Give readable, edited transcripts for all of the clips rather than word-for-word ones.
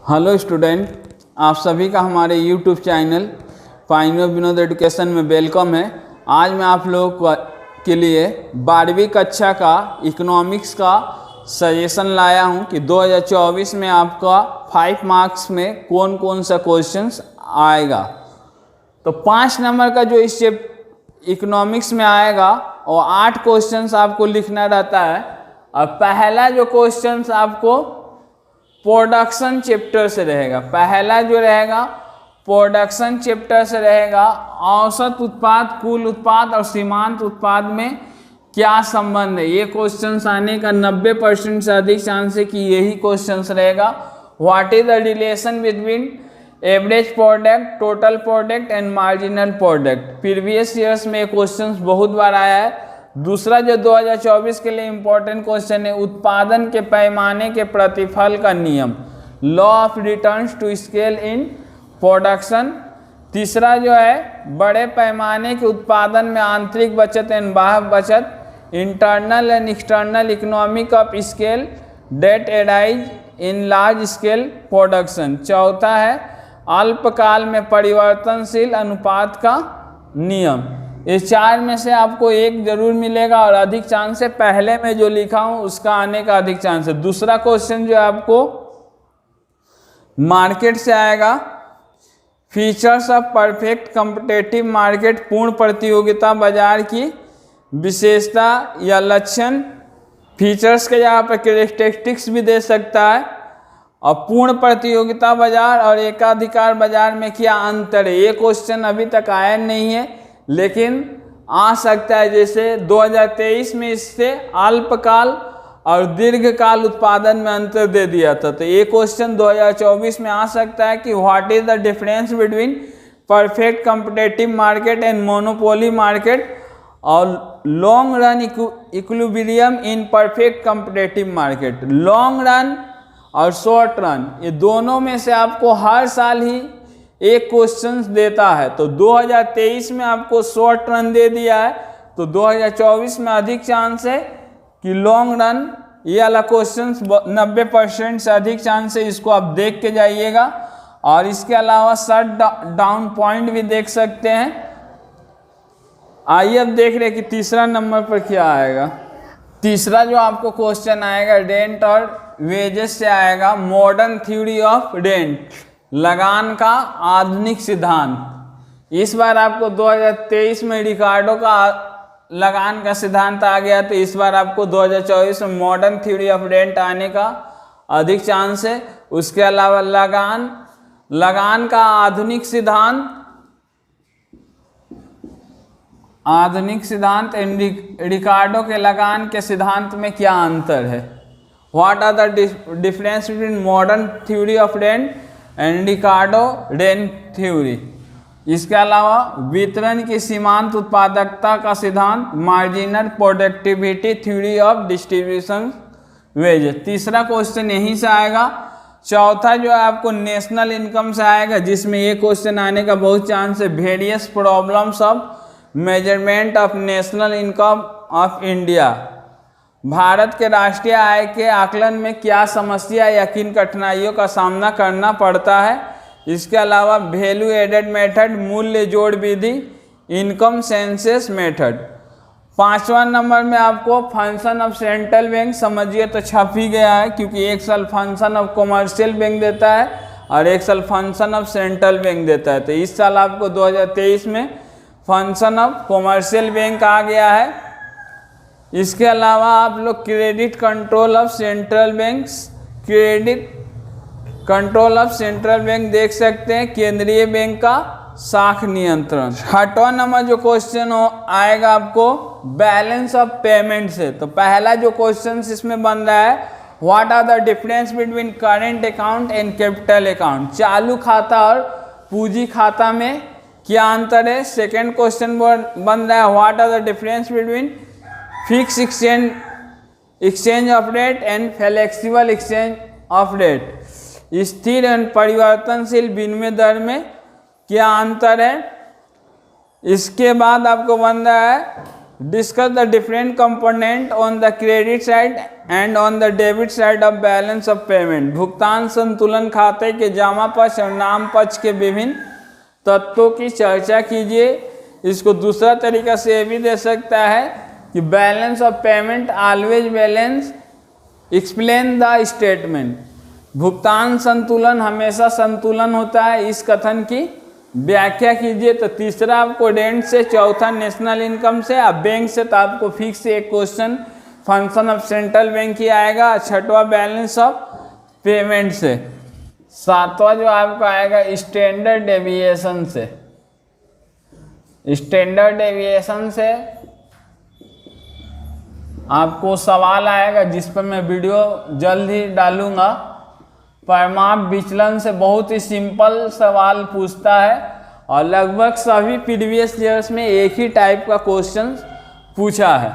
Hello student, आप सभी का हमारे YouTube channel final Vinod education में वेलकम है। आज मैं आप लोगों के लिए 12वीं कक्षा का इकोनॉमिक्स का सजेशन लाया हूं कि 2024 में आपका 5 मार्क्स में कौन कौन सा क्वेश्चंस आएगा। तो 5 नंबर का जो इस इकोनॉमिक्स में आएगा और 8 क्वेश्चंस आपको लिखना रहता है। और पहला जो क्वेश्चंस आपको प्रोडक्शन चैप्टर से रहेगा। पहला जो रहेगा प्रोडक्शन चैप्टर से रहेगा। औसत उत्पाद, कुल उत्पाद और सीमांत उत्पाद में क्या संबंध है, ये क्वेश्चंस आने का 90% से अधिक चांस है कि यही क्वेश्चंस रहेगा। What is the relation between average product, total product and marginal product. Previous years में ये क्वेश्चंस बहुत बार आया है। दूसरा जो 2024 के लिए इम्पोर्टेंट क्वेश्चन है, उत्पादन के पैमाने के प्रतिफल का नियम, law of returns to scale in production. तीसरा जो है बड़े पैमाने के उत्पादन में आंतरिक बचत एंड बाह्य बचत, internal and external economic of scale that arise in large scale production. चौथा है अल्पकाल में परिवर्तनशील अनुपात का नियम। इस 4 में से आपको एक जरूर मिलेगा और अधिक चांस है पहले में जो लिखा हूं उसका आने का अधिक चांस है। दूसरा क्वेश्चन जो आपको मार्केट से आएगा, features of perfect competitive market, पूर्ण प्रतियोगिता बाजार की विशेषता या लक्षण। फीचर्स के जगह पर कैरेक्टरिस्टिक्स भी दे सकता है। और पूर्ण प्रतियोगिता बाजार और एकाधिकार बाजार में क्या अंतर है, ये क्वेश्चन अभी तक आया नहीं है लेकिन आ सकता है। जैसे 2023 में इससे अल्पकाल और दीर्घकाल उत्पादन में अंतर दे दिया था, तो ये क्वेश्चन 2024 में आ सकता है कि what is the difference between perfect competitive market and monopoly market और long run equilibrium in perfect competitive market. Long run और शॉर्ट रन, ये दोनों में से आपको हर साल ही एक क्वेश्चन देता है। तो 2023 में आपको शॉर्ट रन दे दिया है, तो 2024 में अधिक चांस है कि लॉन्ग रन, ये वाला क्वेश्चन 90% से अधिक चांस है। इसको आप देख के जाइएगा। और इसके अलावा शट डाउन पॉइंट भी देख सकते हैं। आइए अब देख रहे कि तीसरा नंबर पर क्या आएगा। तीसरा जो आपको क्वेश्चन आएगा रेंट और वेजेस से आएगा। मॉडर्न थ्योरी ऑफ रेंट, लगान का आधुनिक सिद्धांत। इस बार आपको 2023 में रिकार्डो का लगान का सिद्धांत आ गया, तो इस बार आपको 2024 में मॉडर्न थ्योरी ऑफ रेंट आने का अधिक चांस है। उसके अलावा लगान का आधुनिक सिद्धांत एंड रिकार्डो के लगान के सिद्धांत में क्या अंतर है। What are the difference between modern theory of rent and Ricardo rent theory. इसके अलावा वितरण की सीमांत उत्पादकता का सिद्धांत, marginal productivity theory of distribution wage. तीसरा क्वेश्चन यहीं से आएगा। चौथा जो है आपको नेशनल इनकम से आएगा, जिसमें ये क्वेश्चन आने का बहुत चांस है। Various problems of measurement of national income of India, Bharat के राष्ट्रीय आय के आकलन में क्या समस्या या किन कठिनाइयों का सामना करना पड़ता है। इसके अलावा वैल्यू एडेड मेथड, मूल्य जोड़ विधि, इनकम सेंसस मेथड। 5वां नंबर में आपको फंक्शन ऑफ सेंट्रल बैंक, समझिए तो छप ही गया है क्योंकि एक साल फंक्शन ऑफ कॉमर्शियल बैंक देता है और एक साल फंक्शन ऑफ सेंट्रल बैंक देता है। तो इस साल आपको 2023 में फंक्शन ऑफ कॉमर्शियल बैंक आ गया है। इसके अलावा आप लोग credit control of central bank, credit control of central bank देख सकते हैं। केंद्रीय बैंक का शाख नियंत्रण। 8वां नंबर जो क्वेश्चन आएगा आपको बैलेंस ऑफ पेमेंट से। तो पहला जो क्वेश्चन इसमें बन रहा है, what are the difference between current account and capital account. चालू खाता और पूंजी खाता में क्या अंतर है। सेकेंड क्वेश्चन बन रहा है, what are the difference between fix exchange of rate and flexible exchange of rate. स्थिर एवं परिवर्तनशील विनिमय दर में क्या अंतर है। इसके बाद आपको बन रहा है discuss the different component on the credit side and on the debit side of balance of payment. भुगतान संतुलन खाते के जमा पक्ष और नाम पक्ष के विभिन्न तत्वों की चर्चा कीजिए। इसको दूसरा तरीका से ये भी दे सकता है कि balance of payment always balance explain the statement. भुगतान संतुलन हमेशा संतुलन होता है, इस कथन की व्याख्या कीजिए। तो तीसरा आपको डेंट से, चौथा नेशनल इनकम से, अब बैंक से तो आपको फिक्स एक question function of central bank ही आएगा। छठवा बैलेंस ऑफ पेमेंट से। सातवां जो आपका आएगा स्टैंडर्ड डेविएशन से। स्टैंडर्ड डेविएशन से आपको सवाल आएगा जिस पर मैं वीडियो जल्द ही डालूंगा। परिमाप विचलन से बहुत ही सिंपल सवाल पूछता है और लगभग सभी प्रीवियस ईयर्स में एक ही टाइप का क्वेश्चन पूछा है।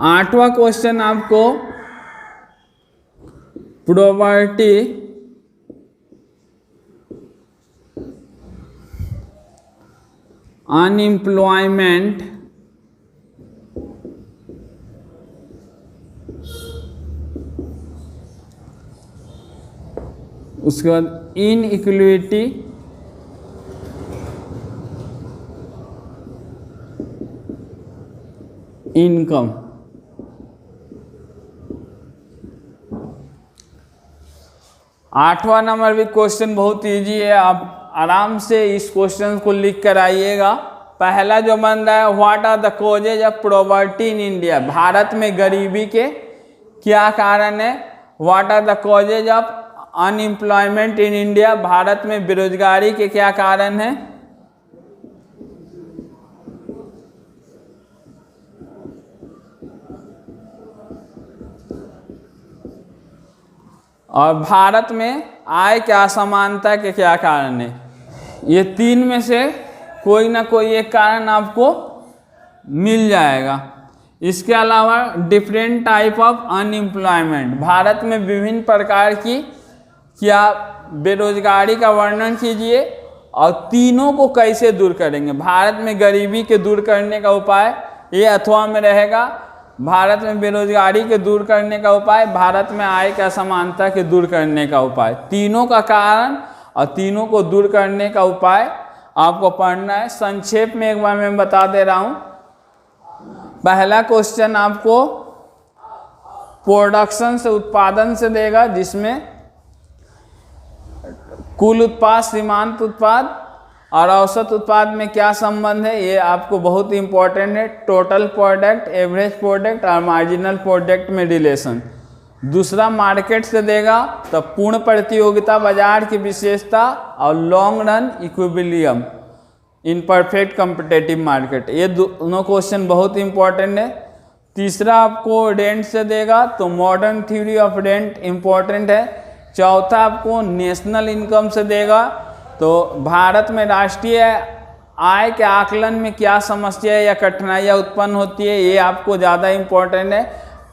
आठवां क्वेश्चन आपको प्रोबेबिलिटी अनएम्प्लॉयमेंट उसके बाद इनइक्वालिटी इनकम। आठवां नंबर भी क्वेश्चन बहुत इजी है, आप आराम से इस क्वेश्चन को लिख कर आइएगा। पहला जो बन रहा है, what are the causes of poverty in India. Bharat में गरीबी के क्या कारण है। What are the causes of unemployment in India. Bharat में बेरोजगारी के क्या कारण है। और भारत में आय की असमानता के क्या कारण है। ये तीन में से कोई ना कोई एक कारण आपको मिल जाएगा। इसके अलावा different type of unemployment. Bharat में विभिन्न प्रकार की क्या बेरोजगारी का वर्णन कीजिए और तीनों को कैसे दूर करेंगे। भारत में गरीबी के दूर करने का उपाय, ये अथवा में रहेगा। भारत में बेरोजगारी के दूर करने का उपाय, भारत में आय की असमानता के दूर करने का उपाय। तीनों का कारण और तीनों को दूर करने का उपाय आपको पढ़ना है। संक्षेप में एक बार मैं बता दे रहा हूँ। पहला क्वेश्चन आपको प्रोडक्शन से, उत्पादन से देगा, जिसमें कुल उत्पाद, सीमांत उत्पाद और औसत उत्पाद में क्या संबंध है, ये आपको बहुत इंपॉर्टेंट है। टोटल प्रोडक्ट, एवरेज प्रोडक्ट और मार्जिनल प्रोडक्ट में रिलेशन। दूसरा मार्केट से देगा तो पूर्ण प्रतियोगिता, बाजार की विशेषता और long run equilibrium in perfect competitive market. ये दोनों क्वेश्चन बहुत इंपॉर्टेंट है। तीसरा आपको रेंट से देगा तो modern theory of rent important है। चौथा आपको नेशनल इनकम से देगा तो भारत में राष्ट्रीय आय के आकलन में क्या समस्या या कठिनाइयाँ उत्पन्न होती है, ये आपको ज़्यादा इम्पोर्टेंट है।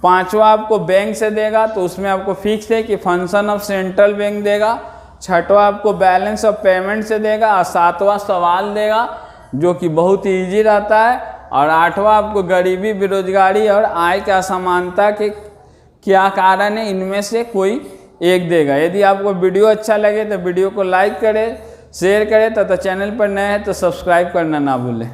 पांचवा आपको बैंक से देगा तो उसमें आपको फिक्स है कि फंक्शन ऑफ सेंट्रल बैंक देगा। छठवा आपको बैलेंस ऑफ पेमेंट से देगा और सातवां सवाल देगा जो कि बहुत ही ईजी रहता है। और आठवां आपको गरीबी, बेरोजगारी और आय की असमानता के क्या कारण है, इनमें से कोई एक देगा। यदि आपको वीडियो अच्छा लगे तो वीडियो को लाइक करें, शेयर करें तथा चैनल पर नए हैं तो सब्सक्राइब करना ना भूलें।